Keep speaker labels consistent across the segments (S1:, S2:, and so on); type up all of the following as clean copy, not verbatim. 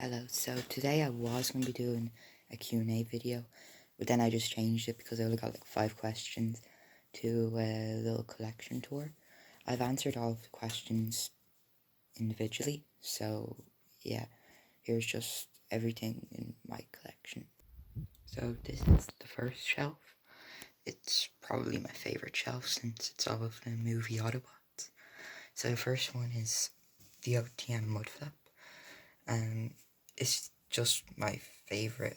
S1: Hello, so today I was going to be doing a Q&A video, but then I just changed it because I only got like 5 questions to a little collection tour. I've answered all of the questions individually, so yeah, here's just everything in my collection. So this is the first shelf. It's probably my favourite shelf since it's all of the movie Autobots. So the first one is the OTM Mudflap. It's just my favorite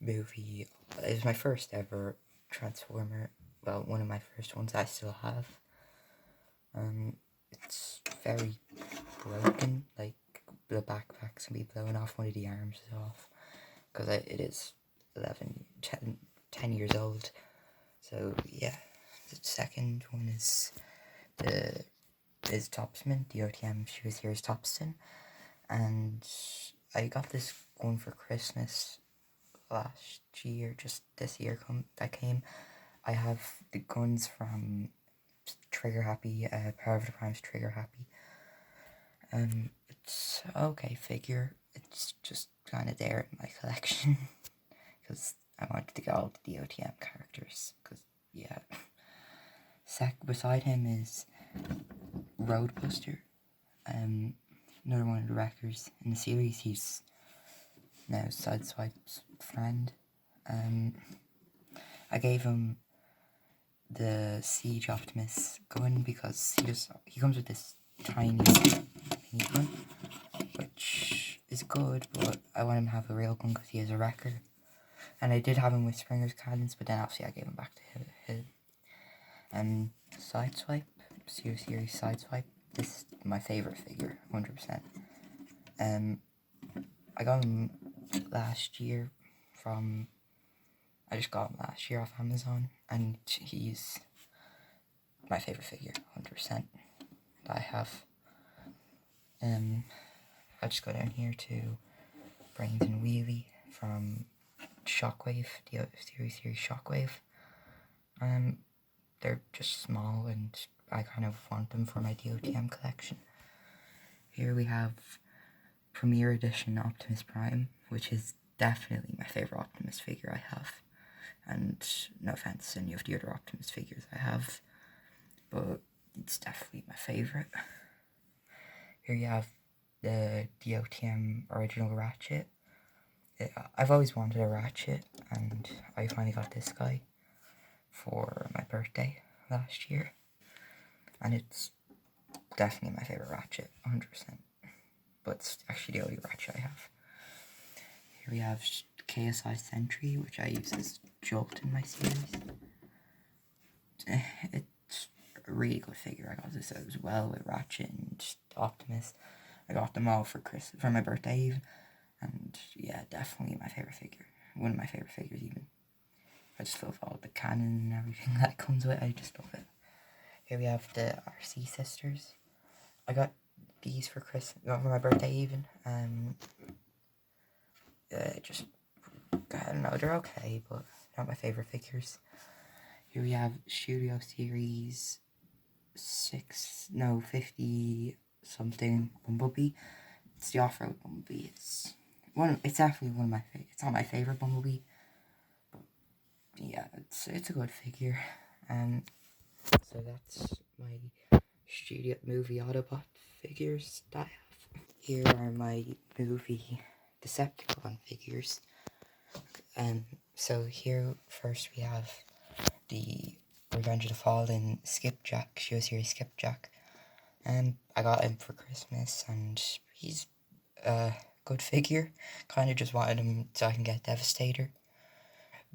S1: movie. It was my first ever Transformer. Well, one of my first ones I still have. It's very broken. Like the backpack's gonna be blowing off, one of the arms is off because it is 10 years old. So yeah, the second one is Topsman, the OTM She Was Here's Topson, and I got this one for Christmas last year, just this year that came. I have the guns from Trigger Happy, Power of the Prime's Trigger Happy. It's okay figure. It's just kind of there in my collection because I wanted to get all the OTM characters. Because yeah, beside him is Roadbuster. Another one of the wreckers in the series. He's now Sideswipe's friend. I gave him the Siege Optimus gun because he comes with this tiny mini gun, which is good, but I want him to have a real gun because he is a wrecker. And I did have him with Springer's cannons, but then obviously I gave him back to him. Sideswipe, Series Sideswipe. This is my favourite figure, 100%. I got him last year I just got him last year off Amazon, and he's my favourite figure, 100%, that I have. I'll just go down here to Brains and Wheelie from Shockwave, the series Shockwave. They're just small, and I kind of want them for my DOTM collection. Here we have Premier Edition Optimus Prime, which is definitely my favourite Optimus figure I have. And no offense to any of the other Optimus figures I have, but it's definitely my favourite. Here you have the DOTM original Ratchet. I've always wanted a Ratchet, and I finally got this guy for my birthday last year. And it's definitely my favourite Ratchet, 100%. But it's actually the only Ratchet I have. Here we have KSI Sentry, which I use as Jolt in my series. It's a really good figure. I got this as well with Ratchet and Optimus. I got them all for my birthday even. And yeah, definitely my favourite figure. One of my favourite figures even. I just love all the cannon and everything that comes with it. I just love it. Here we have the RC sisters. I got these for for my birthday even. Just, I don't know, they're okay, but not my favourite figures. Here we have Studio Series 50 something Bumblebee. It's the off-road Bumblebee. It's definitely one of my favorite. It's not my favourite Bumblebee, but yeah, it's a good figure. So that's my Studio Movie Autobot figures that I have. Here are my movie Decepticon figures. So here first we have the Revenge of the Fallen Skipjack, Show Series Skipjack. I got him for Christmas, and he's a good figure. Kind of just wanted him so I can get Devastator.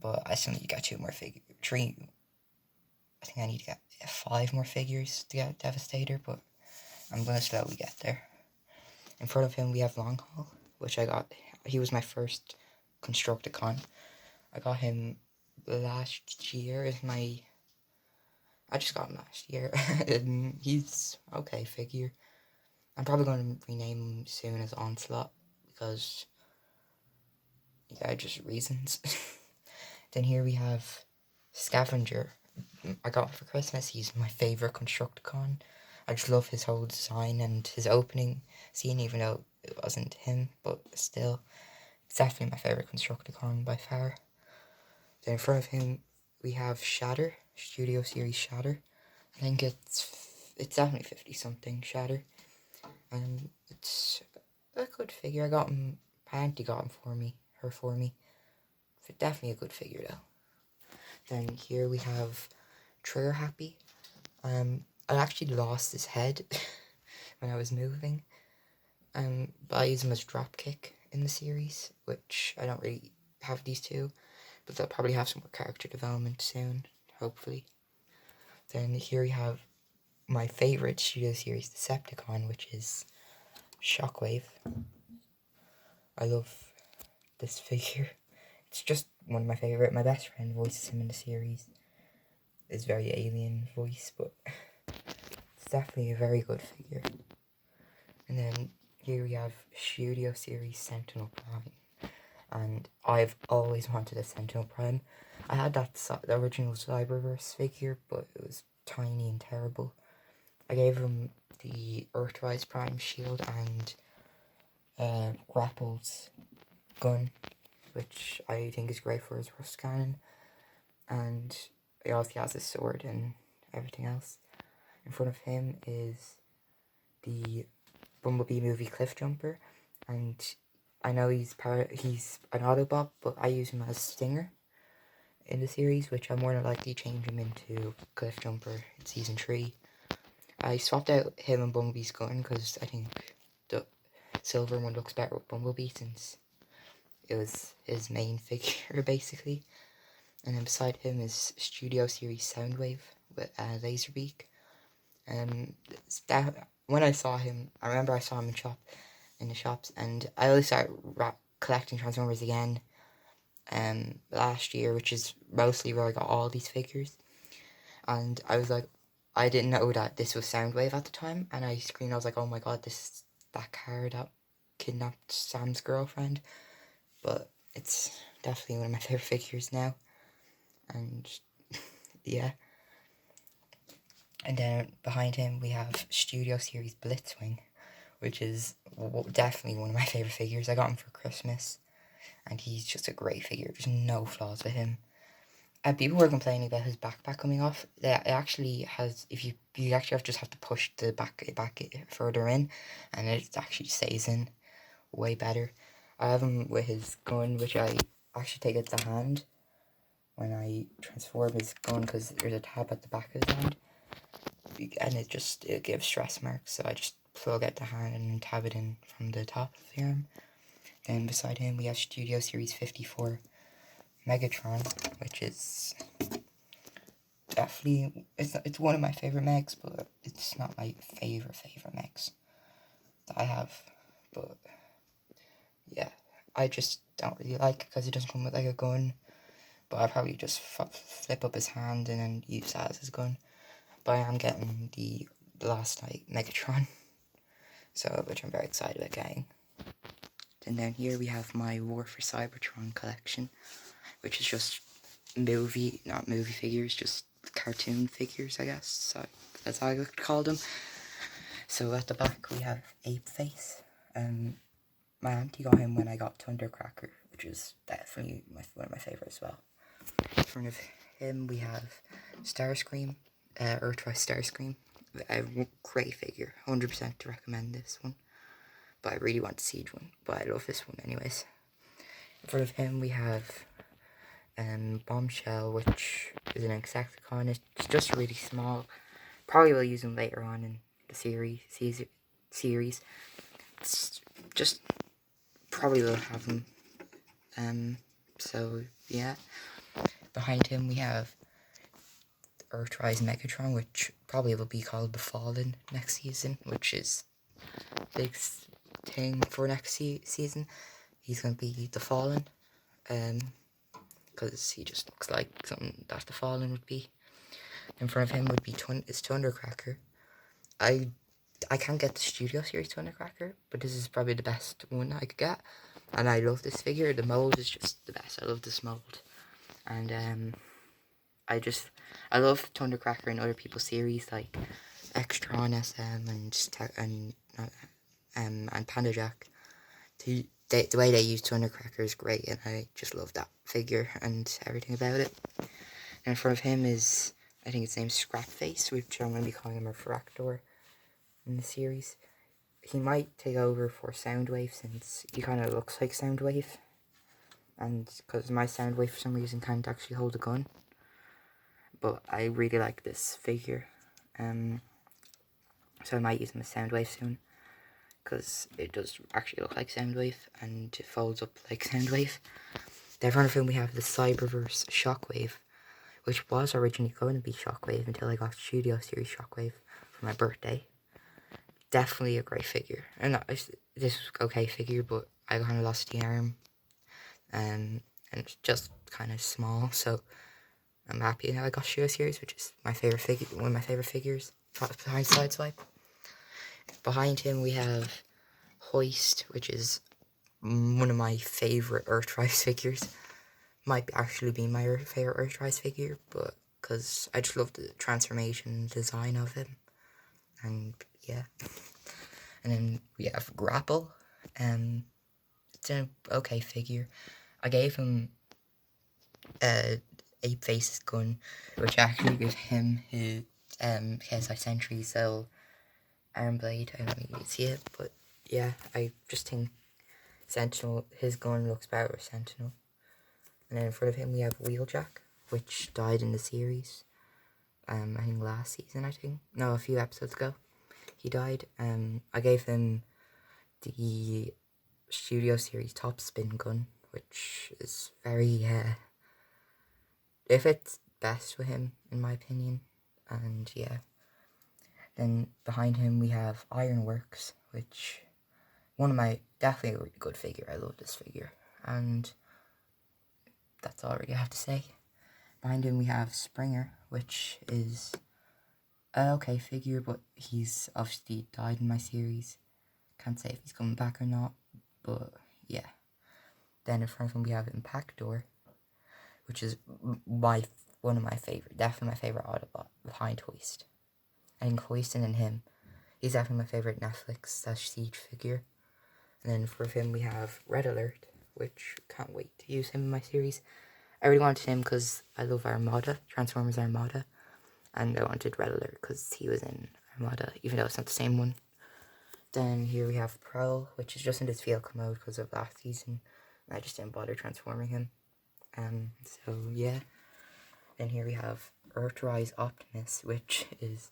S1: But I still need to get 2 more figures. 3. I think I need to get 5 more figures to get Devastator, but I'm going to slowly get there. In front of him we have Longhaul, which I got. He was my first Constructicon. I got him last year. I just got him last year. And he's okay figure. I'm probably going to rename him soon as Onslaught because, yeah, just reasons. Then here we have Scavenger. I got him for Christmas. He's my favourite Constructicon. I just love his whole design and his opening scene, even though it wasn't him, but still, it's definitely my favourite Constructicon by far. Then in front of him, we have Shatter, Studio Series Shatter. I think it's definitely 50-something Shatter. And it's a good figure. I got him, my auntie got him for me, Definitely a good figure though. Then here we have Trigger Happy. I actually lost his head when I was moving. But I use him as dropkick in the series, which I don't really have these two, but they'll probably have some more character development soon, hopefully. Then here we have my favourite Studio Series Decepticon, which is Shockwave. I love this figure. It's just one of my favourite. My best friend voices him in the series. It's very alien voice, but it's definitely a very good figure. And then here we have Studio Series Sentinel Prime. And I've always wanted a Sentinel Prime. I had the original Cyberverse figure, but it was tiny and terrible. I gave him the Earthrise Prime shield and Grapple's gun, which I think is great for his rust cannon. And he also has his sword and everything else. In front of him is the Bumblebee movie Cliff Jumper, and I know he's an Autobot, but I use him as Stinger in the series, which I'm more than likely change him into Cliff Jumper in season 3. I swapped out him and Bumblebee's gun because I think the silver one looks better with Bumblebee since it was his main figure basically. And then beside him is Studio Series Soundwave with Laserbeak. When I saw him, I remember I saw him in the shops, and I only started collecting Transformers again last year, which is mostly where I got all these figures. And I was like, I didn't know that this was Soundwave at the time, and I screamed, I was like, oh my god, this is that car that kidnapped Sam's girlfriend. But it's definitely one of my favourite figures now. And yeah. And then behind him we have Studio Series Blitzwing, which is definitely one of my favourite figures. I got him for Christmas, and he's just a great figure. There's no flaws with him. People were complaining about his backpack coming off. It actually has, if you actually just have to push the back further in, and it actually stays in way better. I have him with his gun, which I actually take out the hand when I transform his gun, because there's a tab at the back of his hand, and it gives stress marks, so I just plug out the hand and tab it in from the top of the arm. Then beside him we have Studio Series 54 Megatron, which is definitely, it's one of my favourite megs, but it's not my favourite megs that I have. But yeah, I just don't really like it because it doesn't come with like a gun, but I'll probably just flip up his hand and then use that as his gun. But I am getting the Last Night Megatron, which I'm very excited about getting. And then here we have my War for Cybertron collection, which is just not movie figures, just cartoon figures, I guess. So that's how I would call them. So at the back we have Ape Face. My auntie got him when I got Thundercracker, which is definitely one of my favourites as well. In front of him we have Starscream, Earthrise Starscream. A great figure, 100% to recommend this one. But I really want the Siege one, but I love this one anyways. In front of him we have Bombshell, which is an Insecticon. It's just really small. Probably will use him later on in the series. It's just probably will have him. So yeah. Behind him we have Earthrise Megatron, which probably will be called the Fallen next season, which is big thing for next season. He's going to be the Fallen, because he just looks like something that the Fallen would be. In front of him would be is Thundercracker. I can't get the Studio Series Thundercracker, but this is probably the best one I could get, and I love this figure. The mold is just the best. I love this mold, and I love Thundercracker in other people's series like Extron SM and Panda Jack. The way they use Thundercracker is great, and I just love that figure and everything about it. And in front of him is, I think its name's Scrapface, which I'm going to be calling him a Fractor in the series. He might take over for Soundwave, since he kind of looks like Soundwave. And because my Soundwave for some reason can't actually hold a gun. But I really like this figure. So I might use him as Soundwave soon, because it does actually look like Soundwave, and it folds up like Soundwave. Then in front of him we have the Cyberverse Shockwave, which was originally going to be Shockwave until I got Studio Series Shockwave for my birthday. Definitely a great figure. And this was okay figure, but I kind of lost the arm, and it's just kind of small, so I'm happy now I got Studio Series, which is my favorite figure, one of my favorite figures behind Sideswipe. Behind him we have Hoist, which is one of my favorite Earthrise figures. Might actually be my favorite Earthrise figure, but because I just love the transformation design of him. And yeah. And then we have Grapple. It's an okay figure. I gave him Ape Face's gun, which actually gives him his KSI Sentry Cell arm blade. I don't know if you can see it, but yeah, I just think Sentinel, his gun looks better with Sentinel. And then in front of him we have Wheeljack, which died in the series. I think last season, a few episodes ago, he died. I gave him the Studio Series Top Spin gun, which is very, it fits best with him, in my opinion. And yeah. Then behind him we have Ironworks, which definitely a really good figure. I love this figure, and that's all I really have to say. Behind him we have Springer, which is an okay figure, but he's obviously died in my series. Can't say if he's coming back or not, but yeah. Then in front of him we have Impactor, which is one of my favorite, definitely my favorite Autobot behind Hoist. I think Hoist and him, he's definitely my favorite Netflix/Siege figure. And then in front of him we have Red Alert, which can't wait to use him in my series. I really wanted him because I love Armada, Transformers Armada, and I wanted Red Alert because he was in Armada, even though it's not the same one. Then here we have Prowl, which is just in this vehicle mode because of last season. I just didn't bother transforming him. So yeah. Then here we have Earthrise Optimus, which is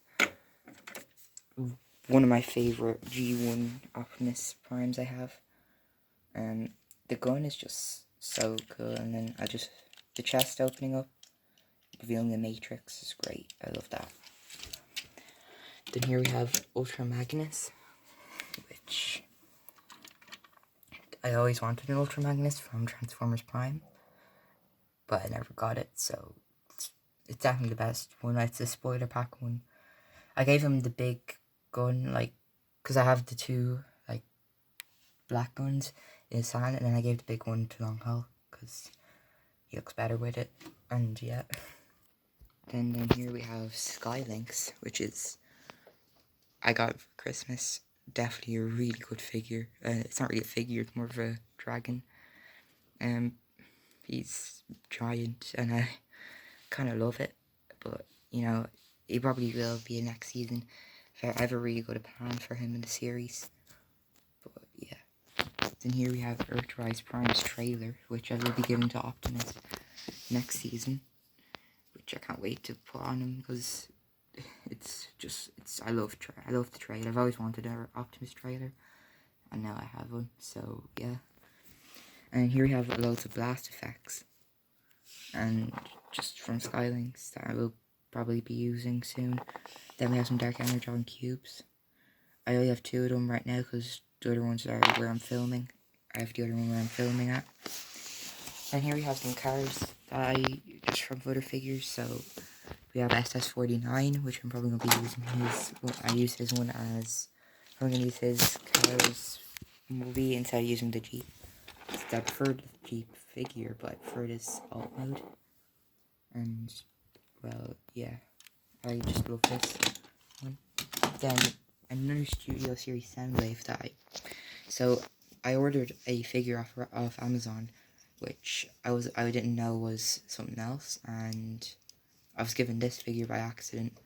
S1: one of my favorite G1 Optimus Primes I have. The gun is just so cool, and then the chest opening up, revealing the Matrix is great. I love that. Then here we have Ultra Magnus, which I always wanted an Ultra Magnus from Transformers Prime, but I never got it, so it's definitely the best one. It's the spoiler pack one. I gave him the big gun, because I have the two, black guns in his hand, and then I gave the big one to Long Haul, because he looks better with it, and yeah. Then here we have Skylynx, which is, I got it for Christmas. Definitely a really good figure. It's not really a figure, it's more of a dragon. He's giant, and I kind of love it, but, he probably will be in next season if I ever really got a plan for him in the series. But yeah. Then here we have Earthrise Prime's trailer, which I will be giving to Optimus next season, which I can't wait to put on him, because I love the trailer. I've always wanted an Optimus trailer, and now I have one, so yeah. And here we have loads of blast effects, and just from Skylynx that I will probably be using soon. Then we have some Dark Energon cubes. I only have 2 of them right now because the other ones are where I'm filming. I have the other one where I'm filming at. And here we have some cars that just from other figures. So we have SS49, which I'm probably going to be using I use his one as, I'm going to use his Cars movie instead of using the Jeep. I prefer the Jeep figure, but I prefer this alt mode. And, well, yeah, I just love this one. Then another Studio Series Soundwave so I ordered a figure off Amazon, which I didn't know was something else, and I was given this figure by accident,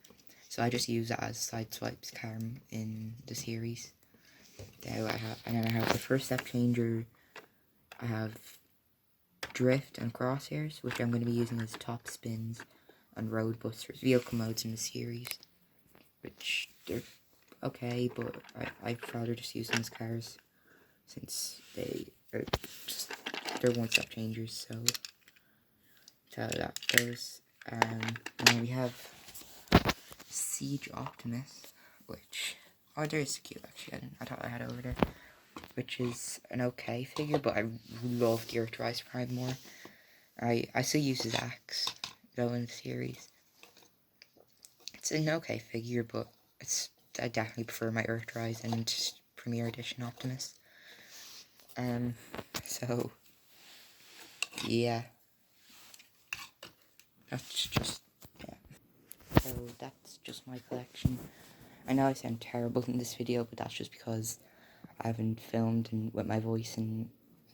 S1: so I just use that as Sideswipe's Carm in the series. There and then I have the first step changer. I have drift and crosshairs, which I'm going to be using as top spins and road busters, vehicle modes in the series, which they're okay, but I'd rather just use them as cars, since they're one-step changers, so that's how that goes. And then we have Siege Optimus, which, oh, there's cute actually, I thought I had it over there, which is an okay figure, but I love the Earthrise Prime more. I still use his axe, though, in the series. It's an okay figure, but I definitely prefer my Earthrise and just Premier Edition Optimus. So, yeah. That's just, yeah. So, that's just my collection. I know I sound terrible in this video, but that's just because I haven't filmed with my voice in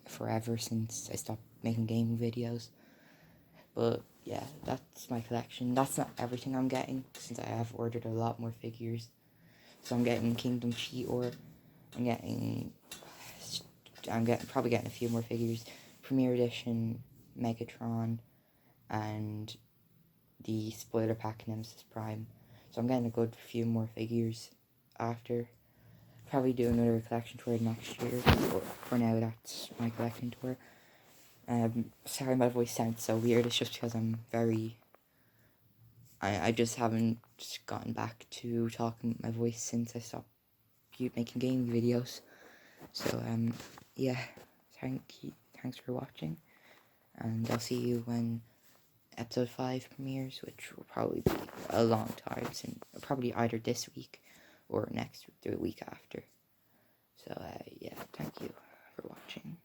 S1: forever since I stopped making gaming videos. But yeah, that's my collection. That's not everything I'm getting, since I have ordered a lot more figures. So I'm getting Kingdom Cheetor. Probably getting a few more figures. Premier Edition Megatron and the spoiler pack Nemesis Prime. So I'm getting a good few more figures after. Probably do another collection tour next year. But for now, that's my collection tour. Sorry my voice sounds so weird. It's just because I just haven't gotten back to talking with my voice since I stopped making gaming videos. So, yeah, thanks for watching, and I'll see you when episode 5 premieres, which will probably be a long time, probably either this week or the week after. So, yeah, thank you for watching.